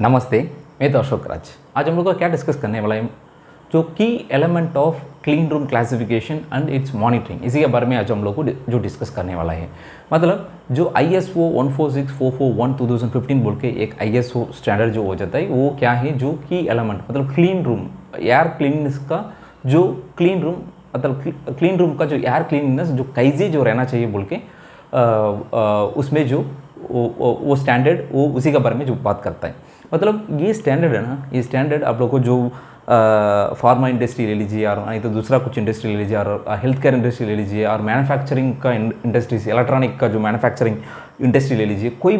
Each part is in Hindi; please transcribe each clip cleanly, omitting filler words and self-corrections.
नमस्ते, मैं तो अशोक राज। आज हम लोग का क्या डिस्कस करने वाला है, जो की element of clean room classification and it's monitoring, इसी के बारे में आज हम लोग को जो डिस्कस करने वाला है। मतलब जो ISO 146441 2015 बोल के एक ISO स्टैंडर्ड जो हो जाता है, वो क्या है, जो की एलिमेंट मतलब क्लीन रूम एयर क्लीननेस का जो क्लीन रूम मतलब क्लीन रूम का जो एयर क्लीननेस जो कैसे जो रहना चाहिए बोल के उसमें जो वो स्टैंडर्ड वो उसी के बारे में जो बात करता है। मतलब ये स्टैंडर्ड है ना, ये स्टैंडर्ड आप लोग को जो फार्मा इंडस्ट्री ले लीजिए और नहीं तो दूसरा कुछ इंडस्ट्री ले लीजिए और हेल्थ केयर इंडस्ट्री ले लीजिए और मैन्युफैक्चरिंग का इंडस्ट्रीज इलेक्ट्रॉनिक का जो मैन्युफैक्चरिंग इंडस्ट्री ले लीजिए, कोई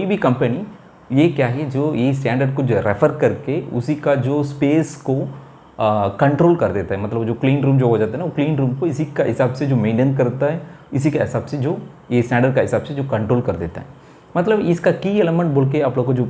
भी कंपनी ये क्या है जो ये स्टैंडर्ड को जो रेफ़र करके उसी का जो स्पेस को कंट्रोल कर देता है। मतलब जो क्लीन रूम जो हो जाता है ना, वो क्लीन रूम को इसी का हिसाब से जो मेंटेन करता है, इसी के हिसाब से जो ये स्टैंडर्ड का हिसाब से जो कंट्रोल कर देता है। मतलब इसका की एलिमेंट बोल के आप लोग को जो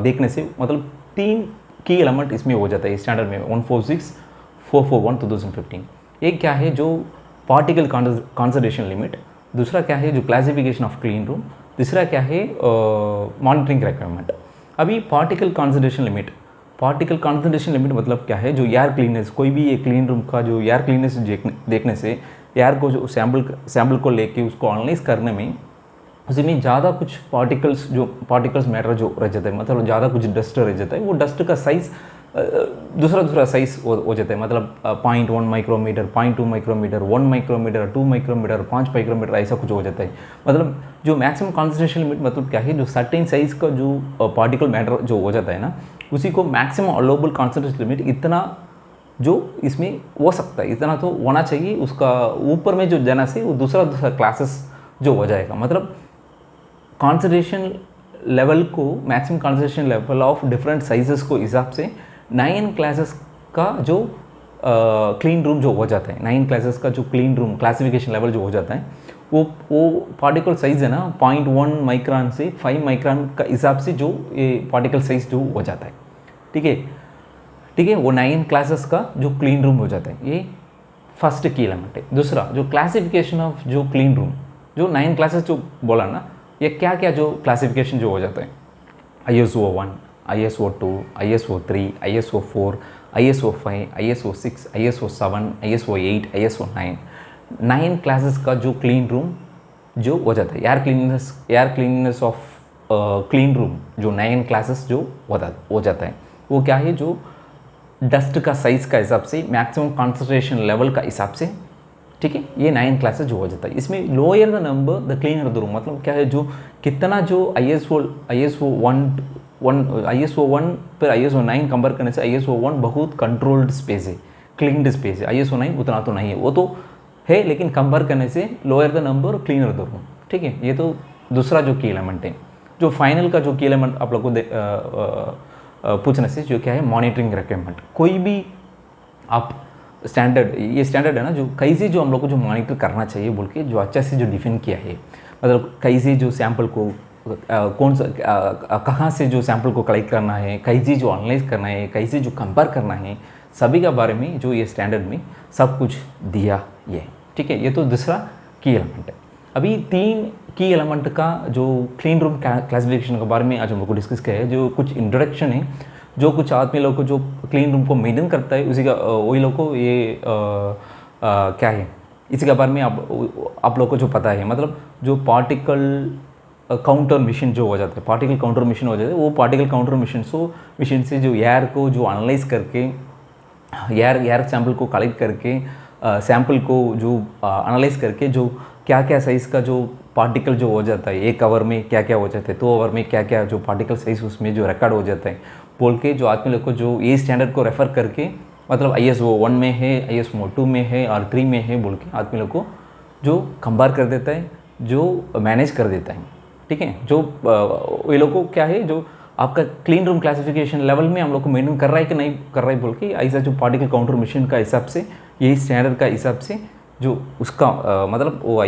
देखने से मतलब 3 की एलिमेंट इसमें हो जाता है स्टैंडर्ड में 146441 2015। एक क्या है जो पार्टिकल कंसंट्रेशन लिमिट, दूसरा क्या है जो क्लासिफिकेशन ऑफ क्लीन रूम, तीसरा क्या है मॉनिटरिंग रिक्वायरमेंट। अभी पार्टिकल कंसंट्रेशन लिमिट मतलब क्या है, जो एयर क्लीननेस, कोई भी एक क्लीन रूम का जो एयर क्लीननेस देखने से एयर को जो सैम्पल को लेके उसको एनालाइज करने में उसमें ज़्यादा कुछ पार्टिकल्स मैटर जो रह जाता है, मतलब ज़्यादा कुछ डस्ट रह जाता है, वो डस्ट का साइज़ दूसरा साइज़ हो जाता है। मतलब 0.1 micrometre, 0.2 micrometre, 1 micrometre, 2 micrometre, 5 micrometre, ऐसा कुछ हो जाता है। मतलब जो मैक्सिमम कॉन्सेंट्रेशन लिमिट मतलब क्या है, जो सर्टेन साइज़ का जो पार्टिकल मैटर जो हो जाता है ना, उसी को मैक्सिमम अलाउबल कॉन्सेंट्रेशन लिमिट इतना जो इसमें हो सकता है, इतना तो होना चाहिए। उसका ऊपर में जो जाना से वो दूसरा क्लासेस जो हो जाएगा। मतलब कॉन्सेंट्रेशन लेवल को, maximum concentration level of different sizes को हिसाब से 9 क्लासेस का जो क्लीन रूम जो हो जाता है, 9 क्लासेस का जो क्लीन रूम क्लासिफिकेशन लेवल जो हो जाता है, वो पार्टिकल साइज़ है ना 0.1 माइक्रोन से 5 माइक्रोन का हिसाब से जो ये पार्टिकल साइज़ जो हो जाता है। ठीक है, वो 9 क्लासेस का जो क्लीन रूम हो जाता है, ये फर्स्ट की एलिमेंट है। दूसरा जो क्लासिफिकेशन ऑफ जो क्लीन रूम, जो 9 क्लासेस जो बोला ना, ये क्या क्या जो क्लासिफिकेशन जो हो जाता है, ISO 1, ISO 2, ISO 3, ISO 4, ISO 5, ISO 6, ISO 7, ISO 8, ISO 9 classes का जो क्लीन रूम जो हो जाता है, air cleanness of clean room जो 9 क्लासेस जो हो जाता है, वो क्या है, जो डस्ट का साइज़ का हिसाब से, मैक्सिमम कॉन्सेंट्रेशन लेवल का हिसाब से। ठीक है, ये 9 क्लासेस जो हो जाता है। इसमें lower the number the cleaner the room, मतलब क्या है, जो कितना जो ISO 1 पर ISO 9 कंपेयर करने से ISO 1 बहुत कंट्रोल्ड स्पेस है, क्लीनड स्पेस है। ISO 9 उतना तो नहीं है, वो तो है, लेकिन कंपेयर करने से lower the number cleaner the room. ठीक है, ये तो दूसरा जो की एलिमेंट है। जो फाइनल का जो की एलिमेंट आप लोग को पूछने से जो क्या है, मॉनिटरिंग रिक्वायरमेंट। कोई भी आप स्टैंडर्ड, ये स्टैंडर्ड है ना, जो कैसे जो हम लोग को जो मॉनिटर करना चाहिए बोल के जो अच्छा से जो डिफाइन किया है। मतलब कैसे जो सैंपल को कौन सा कहाँ से जो सैंपल को कलेक्ट करना है, कैसे जो एनालाइज करना है, कैसे जो कंपेयर करना है, सभी के बारे में जो ये स्टैंडर्ड में सब कुछ दिया ये। ठीक है, ये तो दूसरा की एलिमेंट है। अभी 3 की एलिमेंट का जो क्लीन रूम क्लासिफिकेशन के बारे में आज हम लोग को डिस्कस किया है। जो कुछ इंट्रोडक्शन है, जो कुछ आदमी लोग को जो क्लीन रूम को मेंटेन करता है, उसी का वही लोग को ये क्या है, इसी के बारे में आप लोग को जो पता है। मतलब जो पार्टिकल काउंटर मशीन जो हो जाता है, पार्टिकल काउंटर मशीन हो जाता है, वो पार्टिकल काउंटर मशीन से जो एयर को जो एनालाइज करके, एयर सैंपल को कलेक्ट करके, सैंपल को जो एनालाइज करके, जो क्या क्या साइज़ का जो पार्टिकल जो हो जाता है, एक आवर में क्या क्या हो जाता है, 2 आवर में क्या क्या जो पार्टिकल साइज़ उसमें जो रिकॉर्ड हो जाता है बोल के, जो आदमी लोग को जो ये स्टैंडर्ड को रेफ़र करके, मतलब ISO 1 में है, ISO 2 में है और 3 में है बोल के आदमी लोग को जो कंपेयर कर देता है, जो मैनेज कर देता है। ठीक है, जो ये लोग को क्या है, जो आपका क्लीन रूम क्लासिफिकेशन लेवल में हम लोग को मेंटेन कर रहा है कि नहीं कर रहा है बोल के, ऐसा जो पार्टिकल काउंटर मशीन का हिसाब से, यही स्टैंडर्ड का हिसाब से जो उसका मतलब वो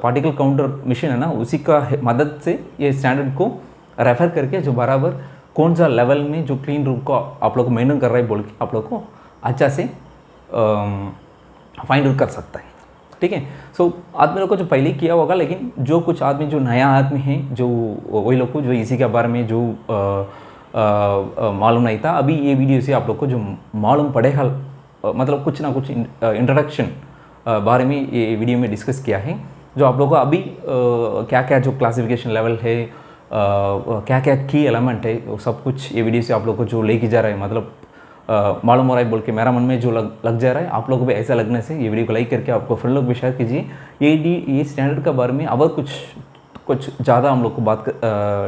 पार्टिकल काउंटर मशीन है ना, उसी का मदद से ये स्टैंडर्ड को रेफ़र करके जो बराबर कौन सा लेवल में जो क्लीन रूम को आप लोग को मेंटेन कर रहा है बोल के आप लोग को अच्छा से फाइंड आउट कर सकता है। ठीक है। सो आदमी लोग को जो पहले ही किया होगा, लेकिन जो कुछ आदमी जो नया आदमी है, जो वही लोग को जो इसी के बारे में जो मालूम नहीं था, अभी ये वीडियो से आप लोग को जो मालूम पड़ेगा, मतलब कुछ ना कुछ इंट्रोडक्शन बारे में ये वीडियो में डिस्कस किया है, जो आप लोगों को अभी क्या क्या जो क्लासिफिकेशन लेवल है, क्या क्या की एलिमेंट है, वो सब कुछ ये वीडियो से आप लोग को जो लेके जा रहा है, मतलब मालूम हो रहा है बोल के मेरा मन में जो लग जा रहा है, आप लोग को भी ऐसा लगने से ये वीडियो को लाइक करके आपको फ्रेंड लोग भी शेयर कीजिए। ये स्टैंडर्ड के बारे में और कुछ ज़्यादा हम लोग को बात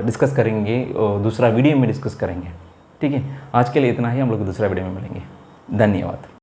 डिस्कस करेंगे, दूसरा वीडियो में डिस्कस करेंगे। ठीक है, आज के लिए इतना ही, हम लोग दूसरा वीडियो में मिलेंगे। धन्यवाद।